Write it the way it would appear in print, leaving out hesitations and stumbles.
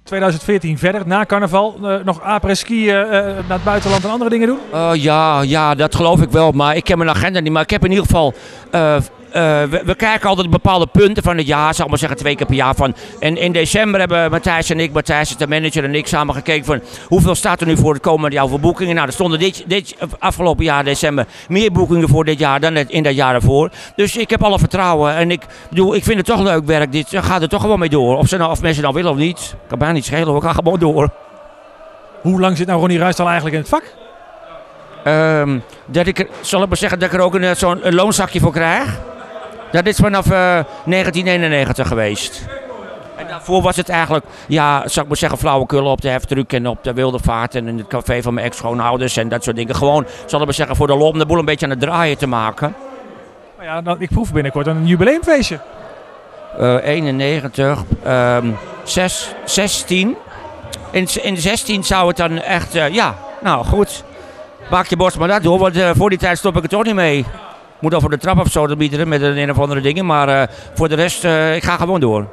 2014 verder, na carnaval, nog après-ski naar het buitenland en andere dingen doen? Ja, dat geloof ik wel. Maar ik heb mijn agenda niet. Maar ik heb in ieder geval... we kijken altijd bepaalde punten van het jaar, zal ik maar zeggen 2 keer per jaar van. En in december hebben Matthijs is de manager en ik samen gekeken van hoeveel staat er nu voor het komende jaar voor boekingen. Nou, er stonden dit afgelopen jaar december meer boekingen voor dit jaar dan in dat jaar ervoor. Dus ik heb alle vertrouwen en ik vind het toch leuk werk. Dit gaat er toch gewoon mee door. Of mensen nou willen of niet, kan mij niet schelen, we gaan gewoon door. Hoe lang zit nou Ronnie Ruijs al eigenlijk in het vak? Zal ik maar zeggen dat ik er ook zo'n loonzakje voor krijg? Dat is vanaf 1991 geweest. En daarvoor was het eigenlijk, zal ik maar zeggen, flauwekullen op de heftruck en op de wilde vaart en in het café van mijn ex-schoonouders en dat soort dingen. Gewoon, zal ik maar zeggen, voor de lol om de boel een beetje aan het draaien te maken. Nou ja, ik proef binnenkort een jubileumfeestje. 91, 16. In 16 zou het dan echt, nou goed. Maak je borst maar dat door, want voor die tijd stop ik er toch niet mee. Moet al voor de trap of zo bieden met een of andere dingen, maar voor de rest, ik ga gewoon door.